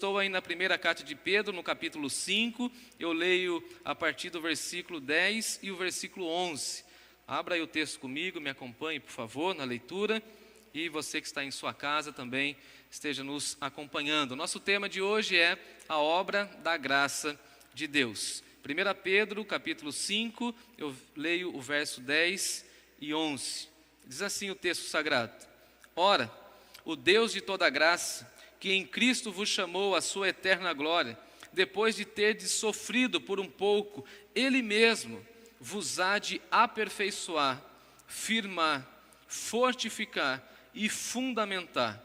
estou aí na primeira carta de Pedro, no capítulo 5, eu leio a partir do versículo 10 e o versículo 11. Abra aí o texto comigo, me acompanhe, por favor, na leitura. E você que está em sua casa também esteja nos acompanhando. Nosso tema de hoje é a obra da graça de Deus. 1 Pedro, capítulo 5, eu leio o verso 10 e 11. Diz assim o texto sagrado: Ora, o Deus de toda graça, que em Cristo vos chamou à sua eterna glória, depois de terdes sofrido por um pouco, Ele mesmo vos há de aperfeiçoar, firmar, fortificar e fundamentar.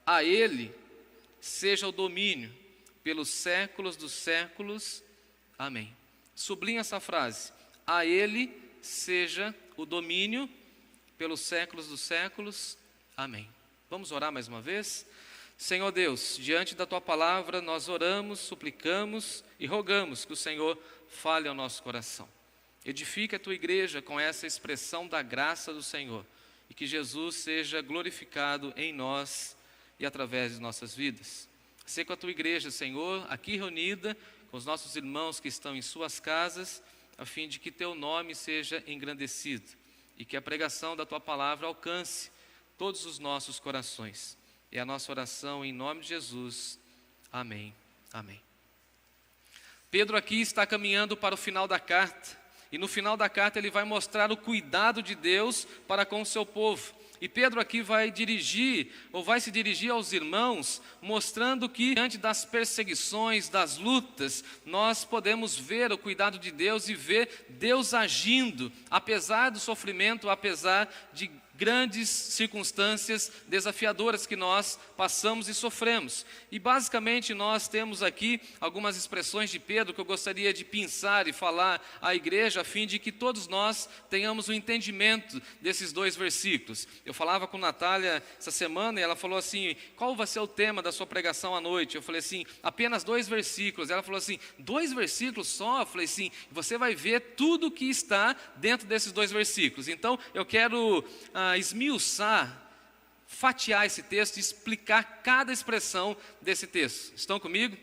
A Ele seja o domínio pelos séculos dos séculos. Amém. Sublinha essa frase: a Ele seja o domínio pelos séculos dos séculos. Amém. Vamos orar mais uma vez? Senhor Deus, diante da Tua palavra nós oramos, suplicamos e rogamos que o Senhor fale ao nosso coração. Edifique a Tua igreja com essa expressão da graça do Senhor e que Jesus seja glorificado em nós e através de nossas vidas. Sê com a Tua igreja, Senhor, aqui reunida, com os nossos irmãos que estão em suas casas, a fim de que Teu nome seja engrandecido e que a pregação da Tua palavra alcance todos os nossos corações. É a nossa oração em nome de Jesus. Amém. Amém. Pedro aqui está caminhando para o final da carta. E no final da carta ele vai mostrar o cuidado de Deus para com o seu povo. E Pedro aqui vai se dirigir aos irmãos, mostrando que diante das perseguições, das lutas, nós podemos ver o cuidado de Deus e ver Deus agindo, apesar do sofrimento, apesar de grandes circunstâncias desafiadoras que nós passamos e sofremos. E basicamente nós temos aqui algumas expressões de Pedro que eu gostaria de pensar e falar à igreja, a fim de que todos nós tenhamos um entendimento desses dois versículos. Eu falava com Natália essa semana e ela falou assim: qual vai ser o tema da sua pregação à noite? Eu falei assim: apenas 2 versículos. Ela falou assim: 2 versículos só? Eu falei assim: você vai ver tudo que está dentro desses 2 versículos. Então eu quero esmiuçar, fatiar esse texto e explicar cada expressão desse texto. Estão comigo?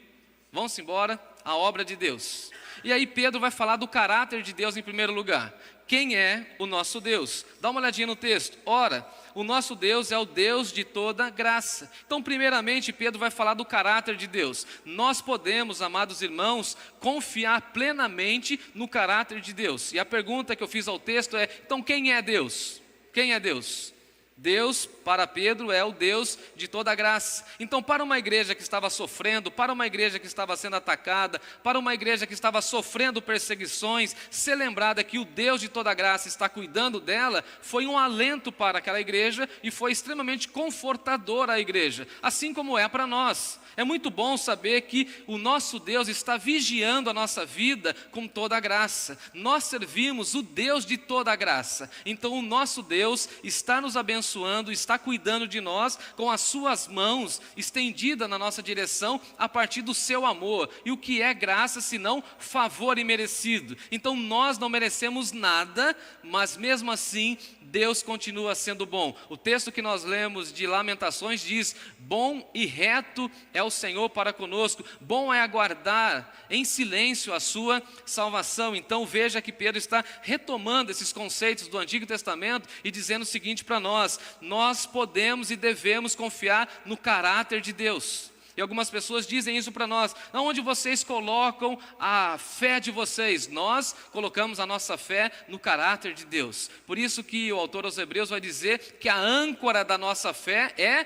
Vamos embora, a obra de Deus. E aí Pedro vai falar do caráter de Deus em primeiro lugar. Quem é o nosso Deus? Dá uma olhadinha no texto. Ora, o nosso Deus é o Deus de toda graça. Então, primeiramente, Pedro vai falar do caráter de Deus. Nós podemos, amados irmãos, confiar plenamente no caráter de Deus. E a pergunta que eu fiz ao texto é: então quem é Deus? Quem é Deus? Deus, para Pedro, é o Deus de toda graça. Então, para uma igreja que estava sofrendo, para uma igreja que estava sendo atacada, para uma igreja que estava sofrendo perseguições, ser lembrada que o Deus de toda graça está cuidando dela, foi um alento para aquela igreja e foi extremamente confortador à igreja, assim como é para nós. É muito bom saber que o nosso Deus está vigiando a nossa vida com toda a graça. Nós servimos o Deus de toda a graça. Então o nosso Deus está nos abençoando, está cuidando de nós com as suas mãos estendidas na nossa direção a partir do seu amor. E o que é graça senão favor imerecido? Então nós não merecemos nada, mas mesmo assim Deus continua sendo bom. O texto que nós lemos de Lamentações diz: bom e reto é o Senhor para conosco, bom é aguardar em silêncio a sua salvação. Então veja que Pedro está retomando esses conceitos do Antigo Testamento e dizendo o seguinte para nós: nós podemos e devemos confiar no caráter de Deus. E algumas pessoas dizem isso para nós: onde vocês colocam a fé de vocês? Nós colocamos a nossa fé no caráter de Deus. Por isso que o autor aos Hebreus vai dizer que a âncora da nossa fé é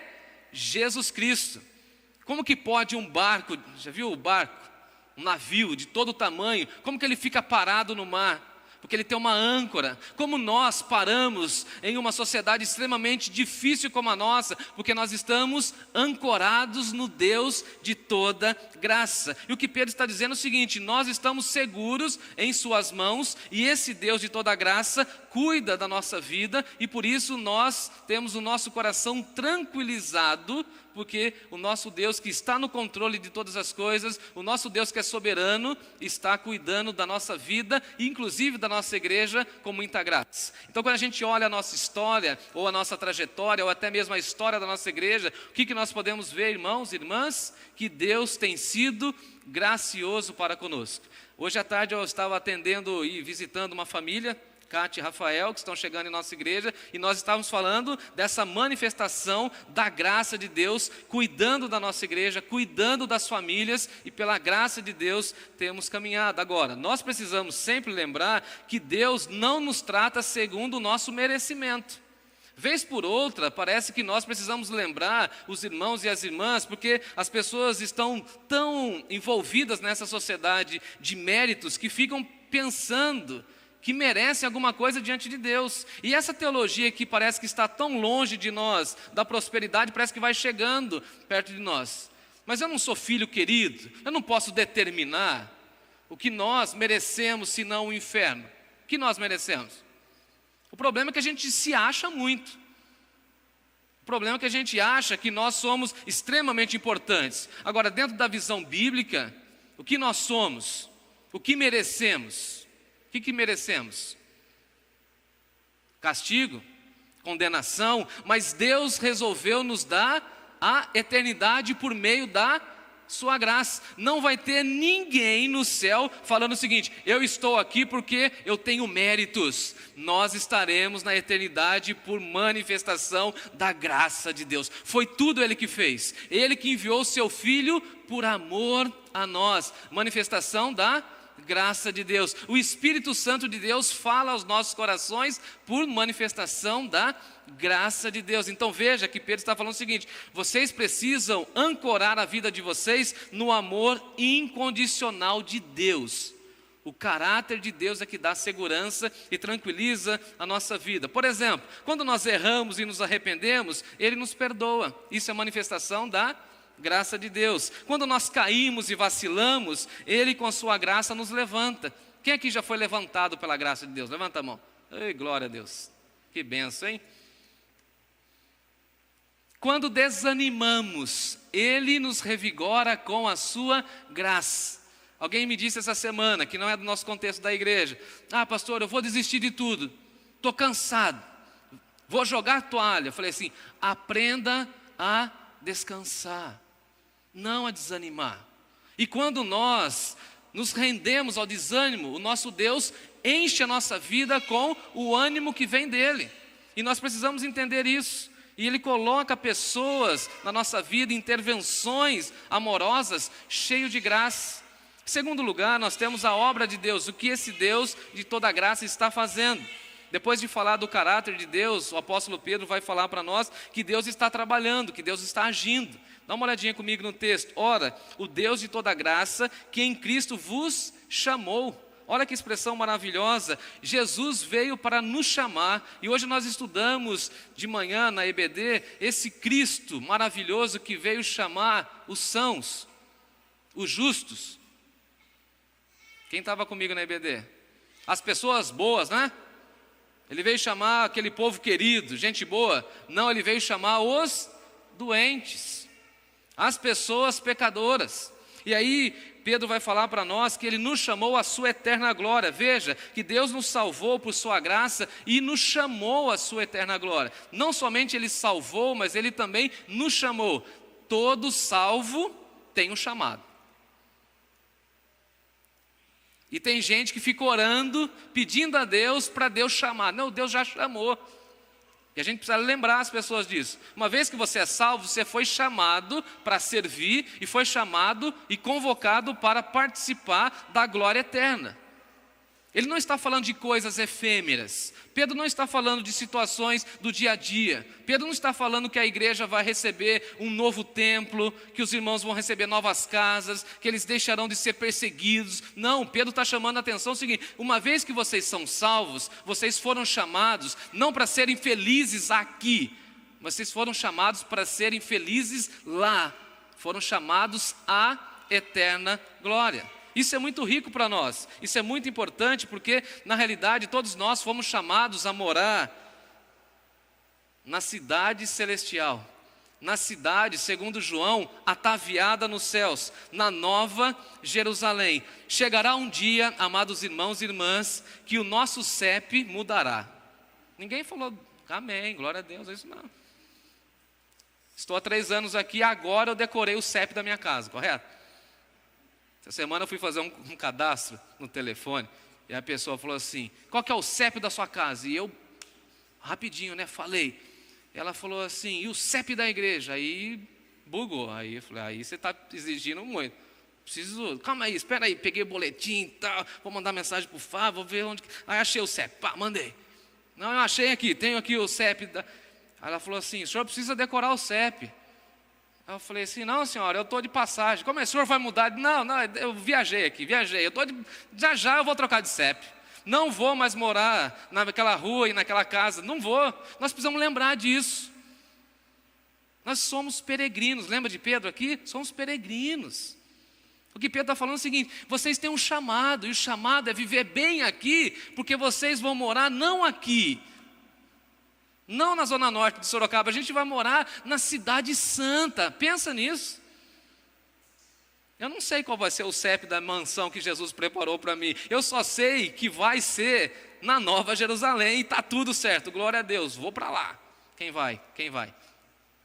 Jesus Cristo. Como que pode um barco, já viu o barco? Um navio de todo tamanho, como que ele fica parado no mar? Porque ele tem uma âncora. Como nós paramos em uma sociedade extremamente difícil como a nossa? Porque nós estamos ancorados no Deus de toda graça. E o que Pedro está dizendo é o seguinte: nós estamos seguros em suas mãos, e esse Deus de toda graça cuida da nossa vida e por isso nós temos o nosso coração tranquilizado, porque o nosso Deus que está no controle de todas as coisas, o nosso Deus que é soberano, está cuidando da nossa vida, inclusive da nossa igreja, com muita graça. Então, quando a gente olha a nossa história, ou a nossa trajetória, ou até mesmo a história da nossa igreja, o que nós podemos ver, irmãos e irmãs? Que Deus tem sido gracioso para conosco. Hoje à tarde eu estava atendendo e visitando uma família, Cátia e Rafael, que estão chegando em nossa igreja, e nós estávamos falando dessa manifestação da graça de Deus, cuidando da nossa igreja, cuidando das famílias, e pela graça de Deus temos caminhado. Agora, nós precisamos sempre lembrar que Deus não nos trata segundo o nosso merecimento. Vez por outra, parece que nós precisamos lembrar os irmãos e as irmãs, porque as pessoas estão tão envolvidas nessa sociedade de méritos que ficam pensando que merecem alguma coisa diante de Deus. E essa teologia que parece que está tão longe de nós, da prosperidade, parece que vai chegando perto de nós. Mas eu não sou filho querido, eu não posso determinar o que nós merecemos, senão o inferno. O que nós merecemos? O problema é que a gente se acha muito. O problema é que a gente acha que nós somos extremamente importantes. Agora, dentro da visão bíblica, o que nós somos? O que merecemos? O que merecemos? Castigo, condenação, mas Deus resolveu nos dar a eternidade por meio da sua graça. Não vai ter ninguém no céu falando o seguinte: eu estou aqui porque eu tenho méritos. Nós estaremos na eternidade por manifestação da graça de Deus. Foi tudo Ele que fez. Ele que enviou o seu Filho por amor a nós. Manifestação da graça de Deus. O Espírito Santo de Deus fala aos nossos corações por manifestação da graça de Deus. Então veja que Pedro está falando o seguinte: vocês precisam ancorar a vida de vocês no amor incondicional de Deus. O caráter de Deus é que dá segurança e tranquiliza a nossa vida. Por exemplo, quando nós erramos e nos arrependemos, Ele nos perdoa. Isso é manifestação da graça de Deus. Quando nós caímos e vacilamos, Ele com a sua graça nos levanta. Quem aqui já foi levantado pela graça de Deus? Levanta a mão. Ei, glória a Deus. Que benção, hein? Quando desanimamos, Ele nos revigora com a sua graça. Alguém me disse essa semana, que não é do nosso contexto da igreja: ah, pastor, eu vou desistir de tudo, estou cansado, vou jogar a toalha. Eu falei assim: aprenda a descansar, não a desanimar. E quando nós nos rendemos ao desânimo, o nosso Deus enche a nossa vida com o ânimo que vem dEle. E nós precisamos entender isso. E Ele coloca pessoas na nossa vida, intervenções amorosas, cheio de graça. Em segundo lugar, nós temos a obra de Deus, o que esse Deus de toda graça está fazendo. Depois de falar do caráter de Deus, o apóstolo Pedro vai falar para nós que Deus está trabalhando, que Deus está agindo. Dá uma olhadinha comigo no texto. Ora, o Deus de toda graça, que em Cristo vos chamou. Olha que expressão maravilhosa. Jesus veio para nos chamar. E hoje nós estudamos de manhã na EBD esse Cristo maravilhoso que veio chamar os sãos, os justos. Quem estava comigo na EBD? As pessoas boas, né? Ele veio chamar aquele povo querido, gente boa. Não, Ele veio chamar os doentes, as pessoas pecadoras. E aí Pedro vai falar para nós que Ele nos chamou à sua eterna glória. Veja que Deus nos salvou por sua graça e nos chamou à sua eterna glória. Não somente Ele salvou, mas Ele também nos chamou. Todo salvo tem um chamado. E tem gente que fica orando, pedindo a Deus para Deus chamar. Não, Deus já chamou. E a gente precisa lembrar as pessoas disso. Uma vez que você é salvo, você foi chamado para servir e foi chamado e convocado para participar da glória eterna. Ele não está falando de coisas efêmeras. Pedro não está falando de situações do dia a dia. Pedro não está falando que a igreja vai receber um novo templo, que os irmãos vão receber novas casas, que eles deixarão de ser perseguidos. Não, Pedro está chamando a atenção o seguinte: uma vez que vocês são salvos, vocês foram chamados não para serem felizes aqui, vocês foram chamados para serem felizes lá. Foram chamados à eterna glória. Isso é muito rico para nós, isso é muito importante, porque na realidade todos nós fomos chamados a morar na cidade celestial, na cidade, segundo João, ataviada nos céus, na nova Jerusalém. Chegará um dia, amados irmãos e irmãs, que o nosso CEP mudará. Ninguém falou, amém, glória a Deus, é isso não. Estou há 3 anos aqui, agora eu decorei o CEP da minha casa, correto? Essa semana eu fui fazer um cadastro no telefone, e a pessoa falou assim, qual que é o CEP da sua casa? E eu, rapidinho, falei. Ela falou assim, e o CEP da igreja? Aí bugou, aí eu falei, aí você está exigindo muito. Calma aí, espera aí, peguei o boletim e tal, vou mandar mensagem para o Fábio, vou ver onde... Aí achei o CEP, pá, mandei. Não, eu achei aqui, tenho aqui o CEP. Aí ela falou assim, o senhor precisa decorar o CEP. Aí eu falei assim, não senhora, eu estou de passagem. Como é que o senhor vai mudar? Não, eu viajei, já eu vou trocar de CEP. Não vou mais morar naquela rua e naquela casa, não vou. Nós precisamos lembrar disso. Nós somos peregrinos, lembra de Pedro aqui? Somos peregrinos. O que Pedro está falando é o seguinte, vocês têm um chamado, e o chamado é viver bem aqui, porque vocês vão morar não aqui, não na zona norte de Sorocaba, a gente vai morar na cidade santa, pensa nisso. Eu não sei qual vai ser o CEP da mansão que Jesus preparou para mim. Eu só sei que vai ser na Nova Jerusalém e está tudo certo. Glória a Deus, vou para lá. Quem vai? Quem vai?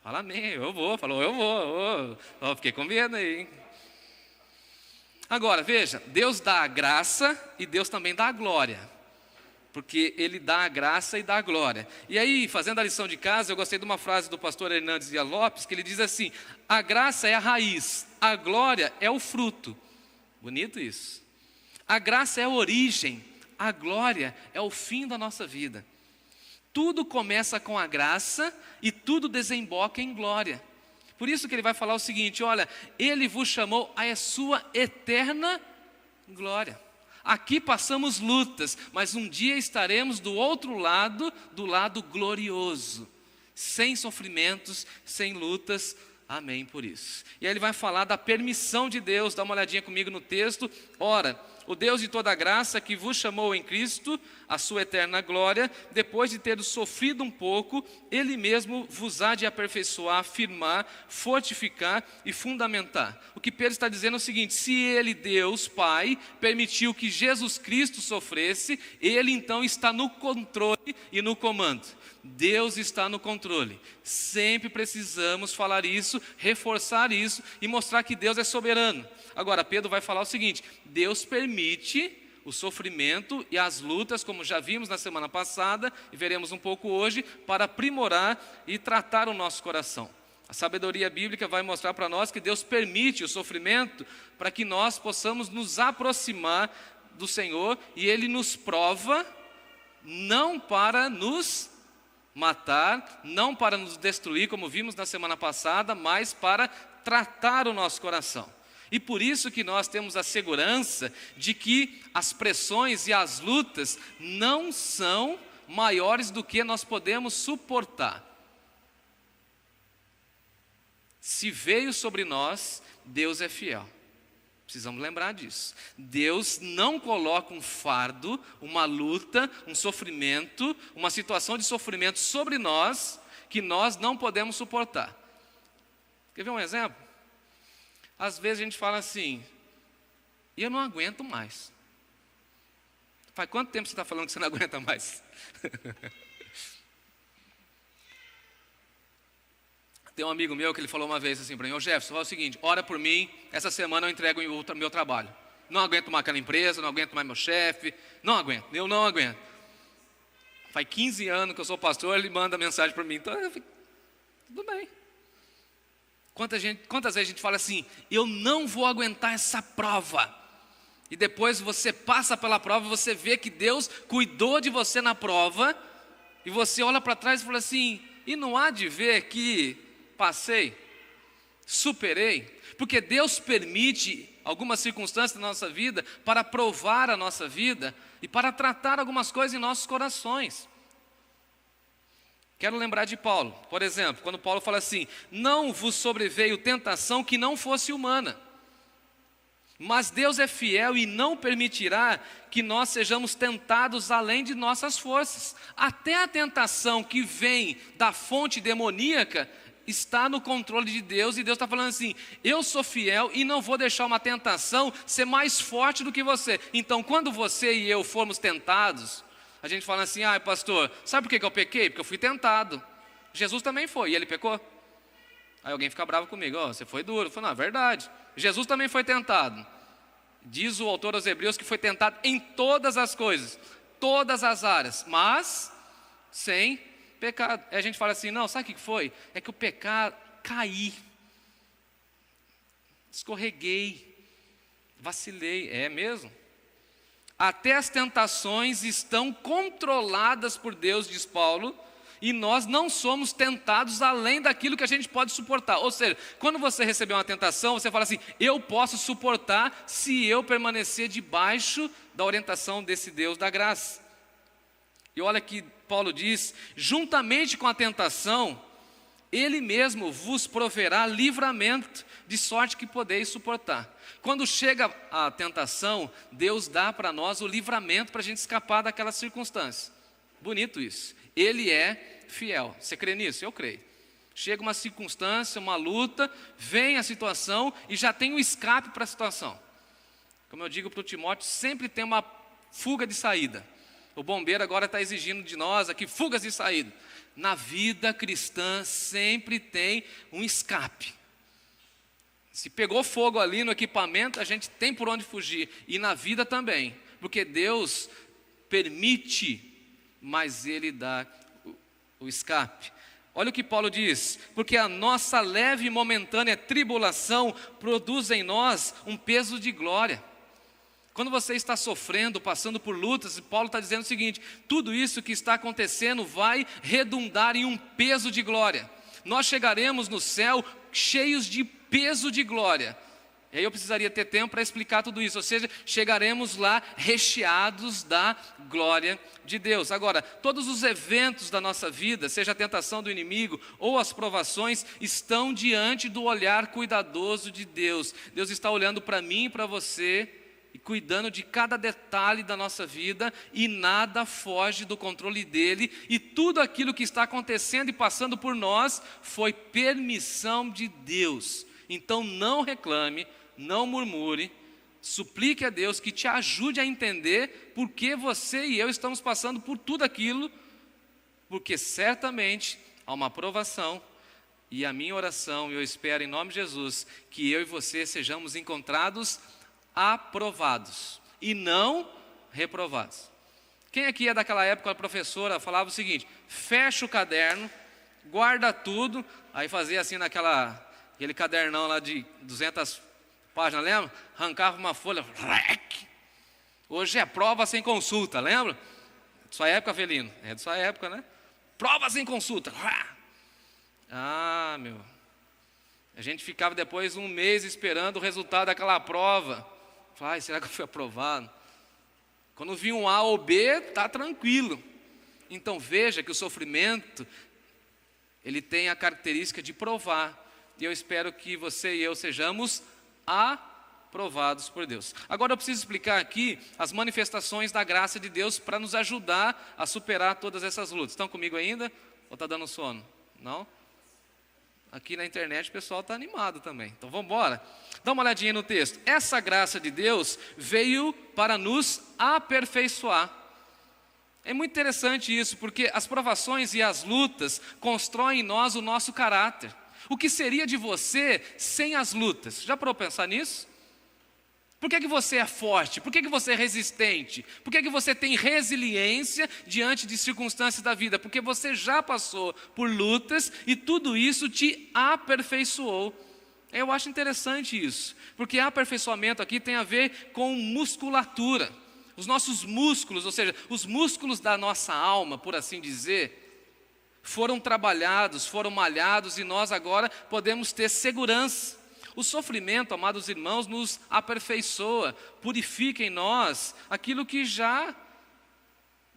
Fala amém, eu vou. Falou, eu vou. Fiquei com medo aí, hein? Agora, veja, Deus dá a graça e Deus também dá a glória. Porque Ele dá a graça e dá a glória. E aí, fazendo a lição de casa, eu gostei de uma frase do pastor Hernandes Dias Lopes, que ele diz assim, a graça é a raiz, a glória é o fruto. Bonito isso. A graça é a origem, a glória é o fim da nossa vida. Tudo começa com a graça e tudo desemboca em glória. Por isso que ele vai falar o seguinte, olha, Ele vos chamou à sua eterna glória. Aqui passamos lutas, mas um dia estaremos do outro lado, do lado glorioso, sem sofrimentos, sem lutas, amém por isso. E aí ele vai falar da permissão de Deus, dá uma olhadinha comigo no texto, ora, o Deus de toda graça que vos chamou em Cristo, a sua eterna glória, depois de ter sofrido um pouco, Ele mesmo vos há de aperfeiçoar, firmar, fortificar e fundamentar. O que Pedro está dizendo é o seguinte, se Ele, Deus, Pai, permitiu que Jesus Cristo sofresse, Ele então está no controle e no comando. Deus está no controle. Sempre precisamos falar isso, reforçar isso e mostrar que Deus é soberano. Agora, Pedro vai falar o seguinte, Deus permite o sofrimento e as lutas, como já vimos na semana passada, e veremos um pouco hoje, para aprimorar e tratar o nosso coração. A sabedoria bíblica vai mostrar para nós que Deus permite o sofrimento para que nós possamos nos aproximar do Senhor, e Ele nos prova, não para nos matar, não para nos destruir, como vimos na semana passada, mas para tratar o nosso coração. E por isso que nós temos a segurança de que as pressões e as lutas não são maiores do que nós podemos suportar. Se veio sobre nós, Deus é fiel. Precisamos lembrar disso. Deus não coloca um fardo, uma luta, um sofrimento, uma situação de sofrimento sobre nós que nós não podemos suportar. Quer ver um exemplo? Às vezes a gente fala assim, eu não aguento mais. Faz quanto tempo você está falando que você não aguenta mais? Tem um amigo meu que ele falou uma vez assim para mim, Jefferson, fala o seguinte, ora por mim, essa semana eu entrego o meu trabalho. Não aguento mais aquela empresa, não aguento mais meu chefe, não aguento, eu não aguento. Faz 15 anos que eu sou pastor, ele manda mensagem para mim, então eu fico, tudo bem. Quantas vezes a gente fala assim, eu não vou aguentar essa prova. E depois você passa pela prova, você vê que Deus cuidou de você na prova, e você olha para trás e fala assim, e não há de ver que passei, superei, porque Deus permite algumas circunstâncias na nossa vida para provar a nossa vida e para tratar algumas coisas em nossos corações. Quero lembrar de Paulo, por exemplo, quando Paulo fala assim, não vos sobreveio tentação que não fosse humana. Mas Deus é fiel e não permitirá que nós sejamos tentados além de nossas forças. Até a tentação que vem da fonte demoníaca está no controle de Deus, e Deus está falando assim: eu sou fiel e não vou deixar uma tentação ser mais forte do que você. Então, quando você e eu formos tentados, a gente fala assim: ah, pastor, sabe por que eu pequei? Porque eu fui tentado. Jesus também foi, e ele pecou? Aí alguém fica bravo comigo: oh, você foi duro. Eu falo: não, é verdade, Jesus também foi tentado. Diz o autor aos Hebreus que foi tentado em todas as coisas, todas as áreas, mas sem pecado. Aí a gente fala assim: não, sabe o que foi? É que o pecado, caí, escorreguei, vacilei. É mesmo? Até as tentações estão controladas por Deus, diz Paulo, e nós não somos tentados além daquilo que a gente pode suportar. Ou seja, quando você receber uma tentação, você fala assim: eu posso suportar se eu permanecer debaixo da orientação desse Deus da graça. E olha que Paulo diz: juntamente com a tentação, Ele mesmo vos proverá livramento, de sorte que podeis suportar. Quando chega a tentação, Deus dá para nós o livramento para a gente escapar daquela circunstância. Bonito isso. Ele é fiel. Você crê nisso? Eu creio. Chega uma circunstância, uma luta, vem a situação e já tem um escape para a situação. Como eu digo para o Timóteo, sempre tem uma fuga de saída. O bombeiro agora está exigindo de nós aqui fugas de saída. Na vida cristã sempre tem um escape. Se pegou fogo ali no equipamento, a gente tem por onde fugir. E na vida também. Porque Deus permite, mas Ele dá o escape. Olha o que Paulo diz: porque a nossa leve e momentânea tribulação produz em nós um peso de glória. Quando você está sofrendo, passando por lutas, Paulo está dizendo o seguinte: tudo isso que está acontecendo vai redundar em um peso de glória. Nós chegaremos no céu cheios de peso de glória. E aí eu precisaria ter tempo para explicar tudo isso. Ou seja, chegaremos lá recheados da glória de Deus. Agora, todos os eventos da nossa vida, seja a tentação do inimigo ou as provações, estão diante do olhar cuidadoso de Deus. Deus está olhando para mim e para você e cuidando de cada detalhe da nossa vida, e nada foge do controle dele, e tudo aquilo que está acontecendo e passando por nós foi permissão de Deus. Então não reclame, não murmure, suplique a Deus que te ajude a entender por que você e eu estamos passando por tudo aquilo, porque certamente há uma aprovação. E a minha oração, eu espero em nome de Jesus, que eu e você sejamos encontrados aprovados e não reprovados. Quem aqui é daquela época, a professora falava o seguinte: fecha o caderno, guarda tudo, aí fazia assim aquele cadernão lá de 200 páginas, lembra? Arrancava uma folha, hoje é prova sem consulta, lembra? Sua época, Felino? É de sua época, né? Prova sem consulta. Ah, meu, a gente ficava depois um mês esperando o resultado daquela prova. Ai, será que eu fui aprovado? Quando vi um A ou B, está tranquilo. Então veja que o sofrimento, ele tem a característica de provar. E eu espero que você e eu sejamos aprovados por Deus. Agora eu preciso explicar aqui as manifestações da graça de Deus para nos ajudar a superar todas essas lutas. Estão comigo ainda? Ou está dando sono? Não? Aqui na internet o pessoal está animado também. Então vamos embora. Dá uma olhadinha no texto. Essa graça de Deus veio para nos aperfeiçoar. É muito interessante isso, porque as provações e as lutas constroem em nós o nosso caráter. O que seria de você sem as lutas? Já parou para pensar nisso? Por que você é forte? Por que você é resistente? Por que você tem resiliência diante de circunstâncias da vida? Porque você já passou por lutas e tudo isso te aperfeiçoou. Eu acho interessante isso, porque aperfeiçoamento aqui tem a ver com musculatura. Os nossos músculos, ou seja, os músculos da nossa alma, por assim dizer, foram trabalhados, foram malhados, e nós agora podemos ter segurança. O sofrimento, amados irmãos, nos aperfeiçoa, purifica em nós aquilo que já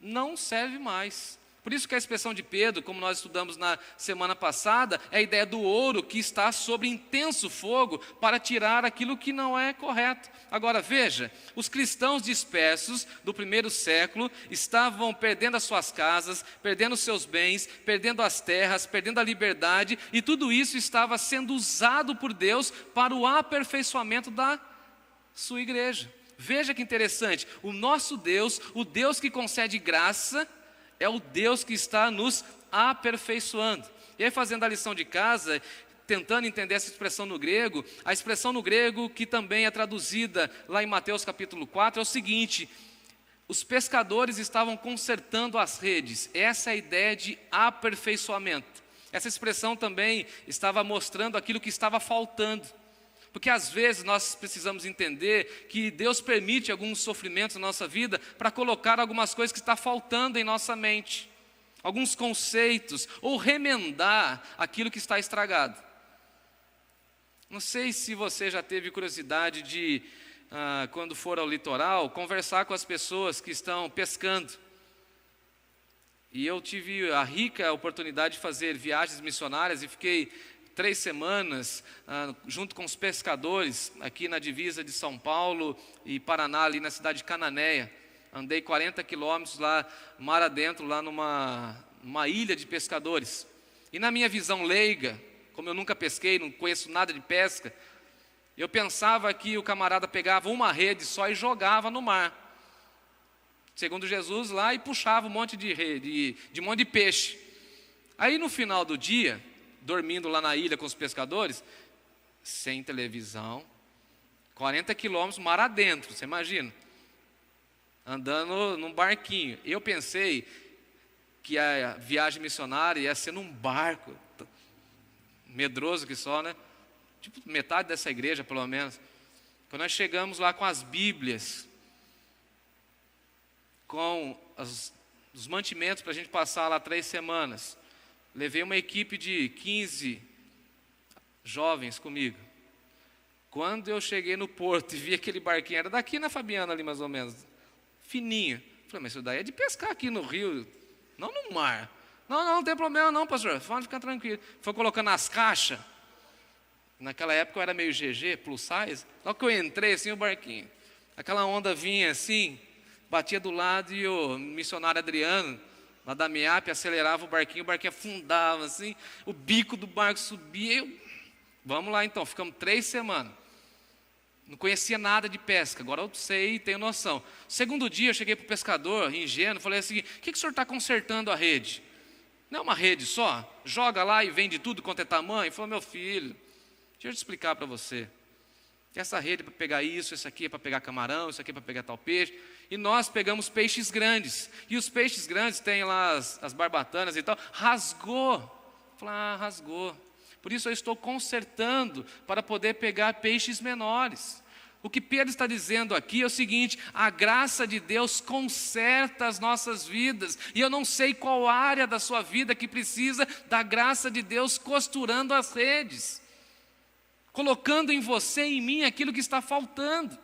não serve mais. Por isso que a expressão de Pedro, como nós estudamos na semana passada, é a ideia do ouro que está sob intenso fogo para tirar aquilo que não é correto. Agora veja, os cristãos dispersos do primeiro século estavam perdendo as suas casas, perdendo os seus bens, perdendo as terras, perdendo a liberdade, e tudo isso estava sendo usado por Deus para o aperfeiçoamento da sua igreja. Veja que interessante, o nosso Deus, o Deus que concede graça, é o Deus que está nos aperfeiçoando. E aí, fazendo a lição de casa, tentando entender essa expressão no grego, a expressão no grego que também é traduzida lá em Mateus capítulo 4 é o seguinte: os pescadores estavam consertando as redes. Essa é a ideia de aperfeiçoamento. Essa expressão também estava mostrando aquilo que estava faltando. Porque às vezes nós precisamos entender que Deus permite alguns sofrimentos na nossa vida para colocar algumas coisas que estão faltando em nossa mente, alguns conceitos, ou remendar aquilo que está estragado. Não sei se você já teve curiosidade de, quando for ao litoral, conversar com as pessoas que estão pescando. E eu tive a rica oportunidade de fazer viagens missionárias e fiquei 3 semanas junto com os pescadores aqui na divisa de São Paulo e Paraná, ali na cidade de Cananéia. Andei 40 quilômetros lá, mar adentro, lá numa ilha de pescadores. E na minha visão leiga, como eu nunca pesquei, não conheço nada de pesca, eu pensava que o camarada pegava uma rede só e jogava no mar, segundo Jesus lá, e puxava um monte de rede, de um monte de peixe. Aí no final do dia, dormindo lá na ilha com os pescadores, sem televisão, 40 quilômetros, mar adentro, você imagina, andando num barquinho. Eu pensei que a viagem missionária ia ser num barco, medroso que só, né? Tipo, metade dessa igreja, pelo menos. Quando nós chegamos lá com as Bíblias, com os mantimentos para a gente passar lá 3 semanas, levei uma equipe de 15 jovens comigo. Quando eu cheguei no porto e vi aquele barquinho, era daqui na Fabiana ali mais ou menos, fininho. Falei, mas isso daí é de pescar aqui no rio, não no mar. Não tem problema não, pastor, pode ficar tranquilo. Foi colocando as caixas. Naquela época eu era meio GG, plus size. Logo que eu entrei assim, o barquinho, aquela onda vinha assim, batia do lado e o missionário Adriano, lá da MEAP, acelerava o barquinho afundava assim, o bico do barco subia. Vamos lá então, ficamos 3 semanas. Não conhecia nada de pesca, agora eu sei e tenho noção. Segundo dia eu cheguei para o pescador, ingênuo, falei assim: o que o senhor está consertando a rede? Não é uma rede só? Joga lá e vende tudo quanto é tamanho? Ele falou: meu filho, deixa eu te explicar para você. Essa rede é para pegar isso, essa aqui é para pegar camarão, isso aqui é para pegar tal peixe. E nós pegamos peixes grandes. E os peixes grandes têm lá as barbatanas e tal. Rasgou. Falei, rasgou. Por isso eu estou consertando para poder pegar peixes menores. O que Pedro está dizendo aqui é o seguinte: a graça de Deus conserta as nossas vidas. E eu não sei qual área da sua vida que precisa da graça de Deus costurando as redes, colocando em você e em mim aquilo que está faltando.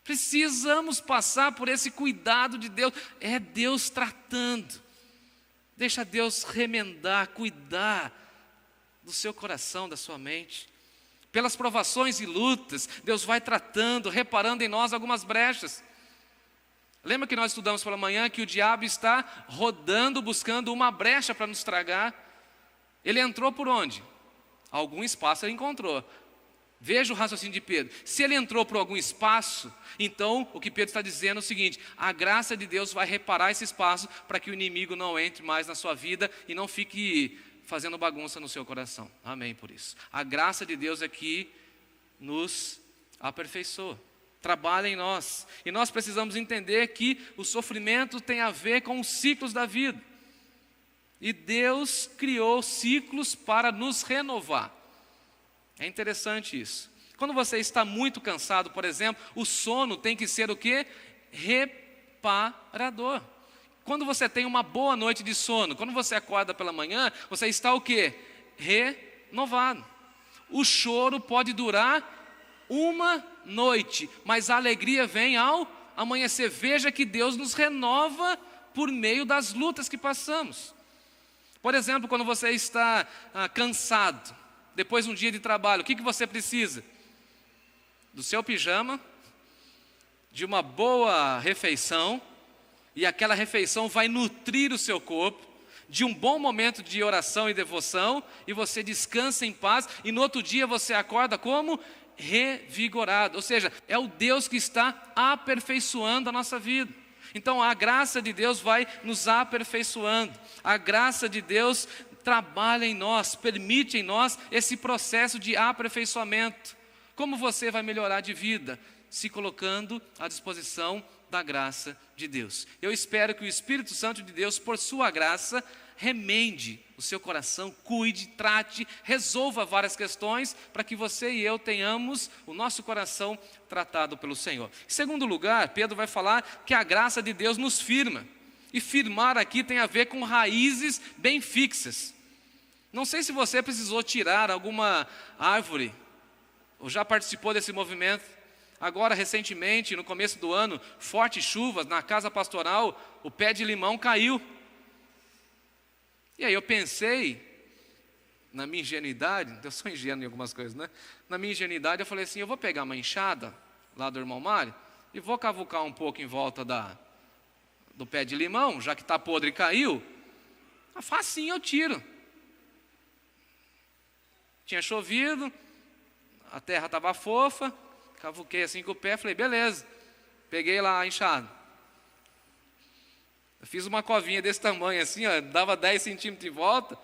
Precisamos passar por esse cuidado de Deus. É Deus tratando. Deixa Deus remendar, cuidar do seu coração, da sua mente. Pelas provações e lutas, Deus vai tratando, reparando em nós algumas brechas. Lembra que nós estudamos pela manhã que o diabo está rodando, buscando uma brecha para nos tragar? Ele entrou por onde? Algum espaço ele encontrou. Veja o raciocínio de Pedro. Se ele entrou por algum espaço, então o que Pedro está dizendo é o seguinte: a graça de Deus vai reparar esse espaço para que o inimigo não entre mais na sua vida e não fique fazendo bagunça no seu coração. Amém por isso. A graça de Deus aqui nos aperfeiçoa, trabalha em nós. E nós precisamos entender que o sofrimento tem a ver com os ciclos da vida. E Deus criou ciclos para nos renovar. É interessante isso. Quando você está muito cansado, por exemplo, o sono tem que ser o quê? Reparador. Quando você tem uma boa noite de sono, quando você acorda pela manhã, você está o quê? Renovado. O choro pode durar uma noite, mas a alegria vem ao amanhecer. Veja que Deus nos renova por meio das lutas que passamos. Por exemplo, quando você está cansado, depois de um dia de trabalho, o que você precisa? Do seu pijama, de uma boa refeição, e aquela refeição vai nutrir o seu corpo, de um bom momento de oração e devoção, e você descansa em paz, e no outro dia você acorda como? Revigorado. Ou seja, é o Deus que está aperfeiçoando a nossa vida. Então a graça de Deus vai nos aperfeiçoando. A graça de Deus trabalha em nós, permite em nós esse processo de aperfeiçoamento. Como você vai melhorar de vida? Se colocando à disposição da graça de Deus. Eu espero que o Espírito Santo de Deus, por sua graça, remende o seu coração, cuide, trate, resolva várias questões, para que você e eu tenhamos o nosso coração tratado pelo Senhor. Em segundo lugar, Pedro vai falar que a graça de Deus nos firma. E firmar aqui tem a ver com raízes bem fixas. Não sei se você precisou tirar alguma árvore, ou já participou desse movimento. Agora, recentemente, no começo do ano, fortes chuvas, na casa pastoral, o pé de limão caiu. E aí eu pensei, na minha ingenuidade, eu sou ingênuo em algumas coisas, né? Na minha ingenuidade eu falei assim, eu vou pegar uma enxada, lá do irmão Mário, e vou cavucar um pouco em volta do pé de limão, já que está podre e caiu. Facinho eu tiro. Tinha chovido, a terra estava fofa, cavuquei assim com o pé, falei, beleza. Peguei lá a enxada. Eu fiz uma covinha desse tamanho assim, ó, dava 10 centímetros em volta.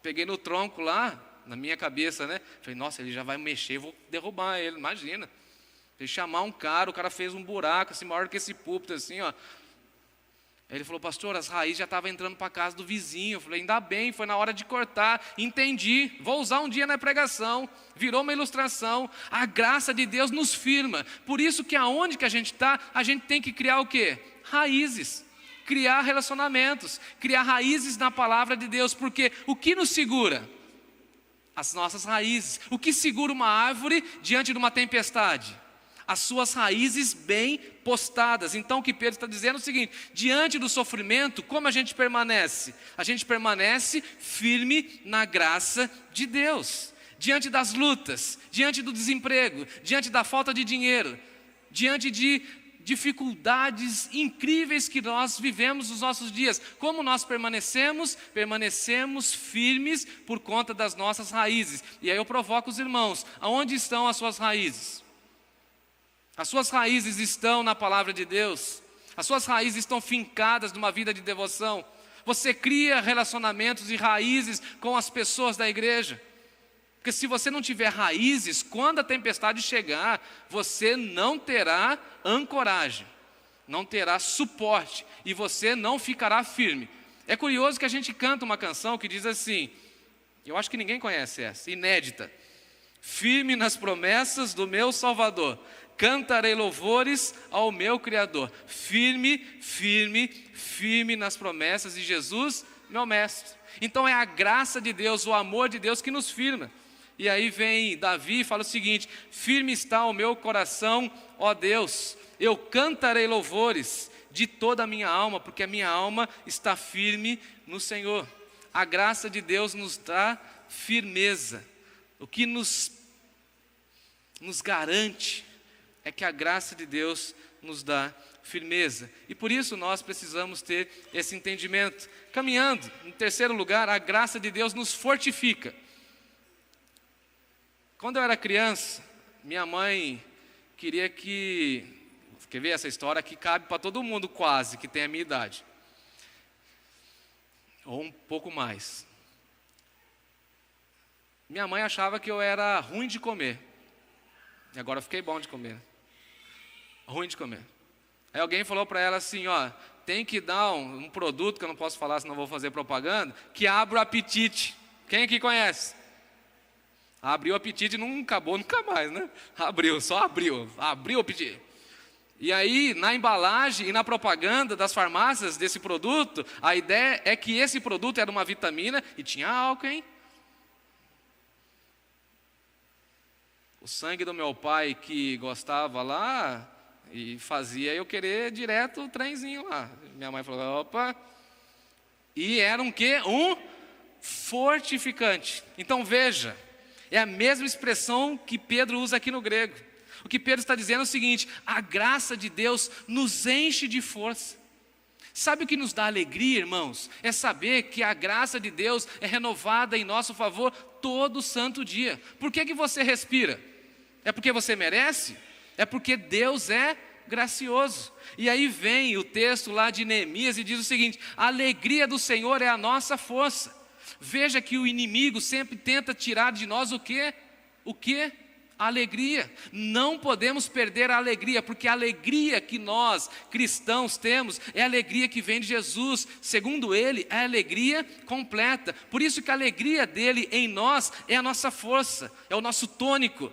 Peguei no tronco lá, na minha cabeça, né? Falei, nossa, ele já vai mexer, vou derrubar ele, imagina. Falei, chamar um cara, o cara fez um buraco assim, maior que esse púlpito assim, ó. Aí ele falou, pastor, as raízes já estavam entrando para a casa do vizinho. Eu falei, ainda bem, foi na hora de cortar. Entendi, vou usar um dia na pregação. Virou uma ilustração. A graça de Deus nos firma. Por isso que aonde que a gente está, a gente tem que criar o quê? Raízes. Criar relacionamentos. Criar raízes na palavra de Deus. Porque o que nos segura? As nossas raízes. O que segura uma árvore diante de uma tempestade? As suas raízes bem postadas. Então o que Pedro está dizendo é o seguinte, diante do sofrimento, como a gente permanece? A gente permanece firme na graça de Deus. Diante das lutas, diante do desemprego, diante da falta de dinheiro, diante de dificuldades incríveis que nós vivemos nos nossos dias. Como nós permanecemos? Permanecemos firmes por conta das nossas raízes. E aí eu provoco os irmãos, aonde estão as suas raízes? As suas raízes estão na palavra de Deus. As suas raízes estão fincadas numa vida de devoção. Você cria relacionamentos e raízes com as pessoas da igreja. Porque se você não tiver raízes, quando a tempestade chegar, você não terá ancoragem, não terá suporte e você não ficará firme. É curioso que a gente canta uma canção que diz assim, eu acho que ninguém conhece essa, inédita. Firme nas promessas do meu Salvador, cantarei louvores ao meu Criador. Firme, firme, firme nas promessas de Jesus, meu mestre. Então é a graça de Deus, o amor de Deus que nos firma. E aí vem Davi e fala o seguinte, firme está o meu coração, ó Deus, eu cantarei louvores de toda a minha alma, porque a minha alma está firme no Senhor. A graça de Deus nos dá firmeza. O que nos garante é que a graça de Deus nos dá firmeza. E por isso nós precisamos ter esse entendimento. Caminhando, em terceiro lugar, a graça de Deus nos fortifica. Quando eu era criança, minha mãe queria que... Quer ver essa história que cabe para todo mundo quase, que tem a minha idade. Ou um pouco mais. Minha mãe achava que eu era ruim de comer. E agora eu fiquei bom de comer. Ruim de comer. Aí alguém falou para ela assim, ó, tem que dar um produto, que eu não posso falar, senão vou fazer propaganda, que abre o apetite. Quem aqui conhece? Abriu o apetite e não acabou nunca mais, né? Abriu o apetite. E aí, na embalagem e na propaganda das farmácias desse produto, a ideia é que esse produto era uma vitamina e tinha álcool, hein? O sangue do meu pai que gostava lá e fazia eu querer direto o trenzinho lá. Minha mãe falou, opa. E era um quê? Um fortificante. Então veja, é a mesma expressão que Pedro usa aqui no grego. O que Pedro está dizendo é o seguinte: a graça de Deus nos enche de força. Sabe o que nos dá alegria, irmãos? É saber que a graça de Deus é renovada em nosso favor todo santo dia. Por que você respira? É porque você merece? É porque Deus é gracioso. E aí vem o texto lá de Neemias e diz o seguinte: a alegria do Senhor é a nossa força. Veja que o inimigo sempre tenta tirar de nós o quê? O quê? A alegria. Não podemos perder a alegria, porque a alegria que nós cristãos temos é a alegria que vem de Jesus. Segundo ele, é a alegria completa. Por isso que a alegria dele em nós é a nossa força, é o nosso tônico,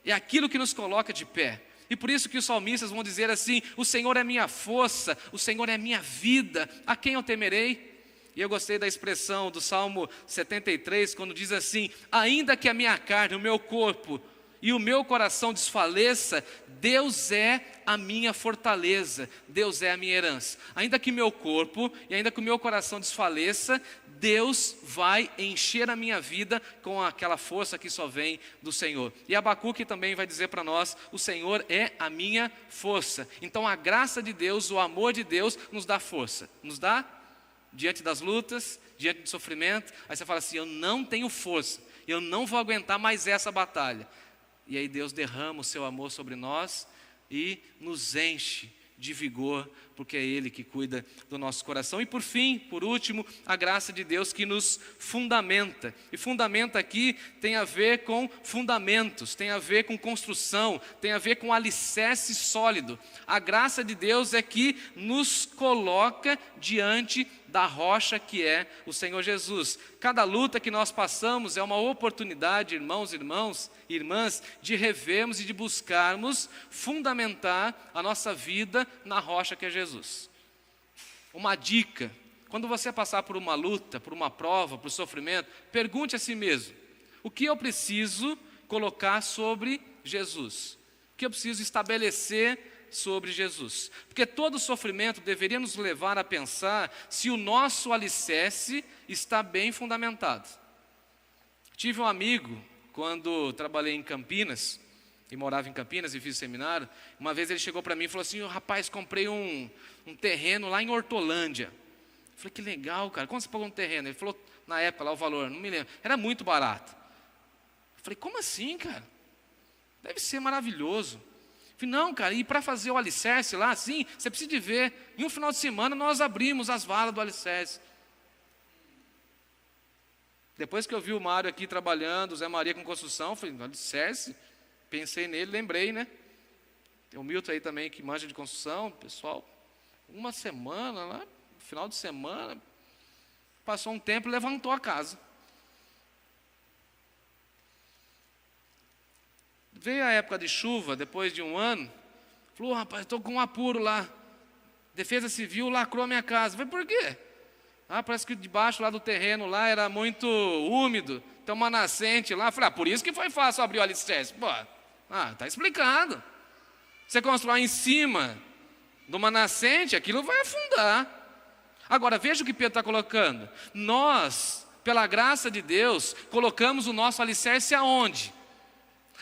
é aquilo que nos coloca de pé. E por isso que os salmistas vão dizer assim: o Senhor é minha força, o Senhor é minha vida, a quem eu temerei? E eu gostei da expressão do Salmo 73, quando diz assim: ainda que a minha carne, o meu corpo e o meu coração desfaleça, Deus é a minha fortaleza, Deus é a minha herança. Ainda que meu corpo e ainda que o meu coração desfaleça, Deus vai encher a minha vida com aquela força que só vem do Senhor. E Abacuque também vai dizer para nós: o Senhor é a minha força. Então a graça de Deus, o amor de Deus nos dá força. Nos dá diante das lutas, diante do sofrimento. Aí você fala assim: eu não tenho força, eu não vou aguentar mais essa batalha. E aí Deus derrama o seu amor sobre nós e nos enche de vigor, porque é Ele que cuida do nosso coração. E por fim, por último, a graça de Deus que nos fundamenta. E fundamenta aqui tem a ver com fundamentos, tem a ver com construção, tem a ver com alicerce sólido. A graça de Deus é que nos coloca diante da rocha que é o Senhor Jesus. Cada luta que nós passamos é uma oportunidade, irmãos e irmãs, de revermos e de buscarmos fundamentar a nossa vida na rocha que é Jesus. Uma dica: quando você passar por uma luta, por uma prova, por sofrimento, pergunte a si mesmo: o que eu preciso colocar sobre Jesus? O que eu preciso estabelecer sobre Jesus? Porque todo sofrimento deveria nos levar a pensar se o nosso alicerce está bem fundamentado. Tive um amigo, quando trabalhei em Campinas, e morava em Campinas e fiz seminário. Uma vez ele chegou para mim e falou assim: rapaz, comprei um terreno lá em Hortolândia. Eu falei: que legal, cara, quanto você pagou um terreno? Ele falou, na época lá o valor, não me lembro, era muito barato. Eu falei: como assim, cara? Deve ser maravilhoso. Eu falei: não, cara, e para fazer o alicerce lá, assim, você precisa de ver, em um final de semana nós abrimos as valas do alicerce. Depois que eu vi o Mário aqui trabalhando, o Zé Maria com construção, eu falei: alicerce? Pensei nele, lembrei, né? Tem o Milton aí também que manja de construção, pessoal. Uma semana lá, final de semana, passou um tempo e levantou a casa. Veio a época de chuva, depois de um ano, falou: rapaz, estou com um apuro lá. Defesa Civil lacrou a minha casa. Eu falei: por quê? Parece que debaixo lá do terreno lá era muito úmido, tem uma nascente lá. Eu falei: por isso que foi fácil abrir o alicerce. Pô, está explicado. Você constrói em cima de uma nascente, aquilo vai afundar. Agora, veja o que Pedro está colocando. Nós, pela graça de Deus, colocamos o nosso alicerce aonde?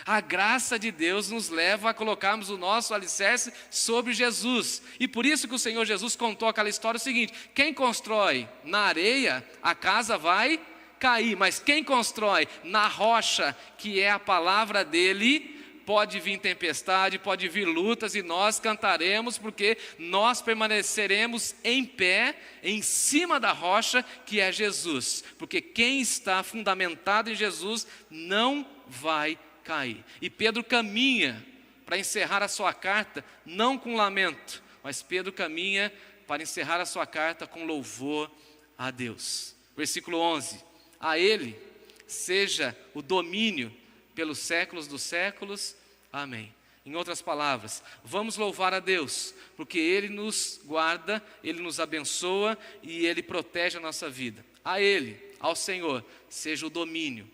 A graça de Deus nos leva a colocarmos o nosso alicerce sobre Jesus. E por isso que o Senhor Jesus contou aquela história: o seguinte: quem constrói na areia, a casa vai cair, mas quem constrói na rocha, que é a palavra dele, pode vir tempestade, pode vir lutas, e nós cantaremos, porque nós permaneceremos em pé, em cima da rocha que é Jesus. Porque quem está fundamentado em Jesus não vai cair. E Pedro caminha para encerrar a sua carta, não com lamento, mas Pedro caminha para encerrar a sua carta com louvor a Deus. Versículo 11: a Ele seja o domínio pelos séculos dos séculos. Amém. Em outras palavras, vamos louvar a Deus, porque Ele nos guarda, Ele nos abençoa e Ele protege a nossa vida. A Ele, ao Senhor, seja o domínio.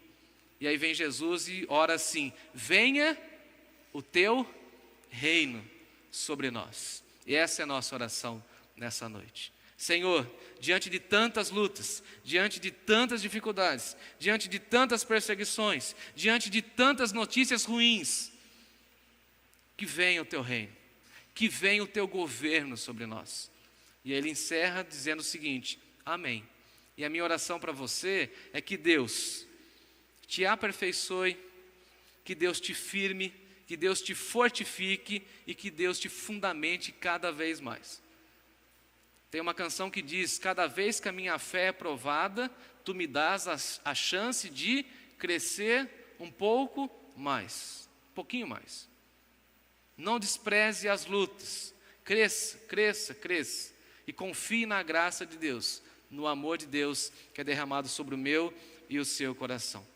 E aí vem Jesus e ora assim: venha o teu reino sobre nós. E essa é a nossa oração nessa noite. Senhor, diante de tantas lutas, diante de tantas dificuldades, diante de tantas perseguições, diante de tantas notícias ruins, que venha o teu reino, que venha o teu governo sobre nós. E ele encerra dizendo o seguinte: amém. E a minha oração para você é que Deus te aperfeiçoe, que Deus te firme, que Deus te fortifique e que Deus te fundamente cada vez mais. Tem uma canção que diz: cada vez que a minha fé é provada, tu me dás a chance de crescer um pouco mais, um pouquinho mais. Não despreze as lutas, cresça, cresça, cresça, e confie na graça de Deus, no amor de Deus que é derramado sobre o meu e o seu coração.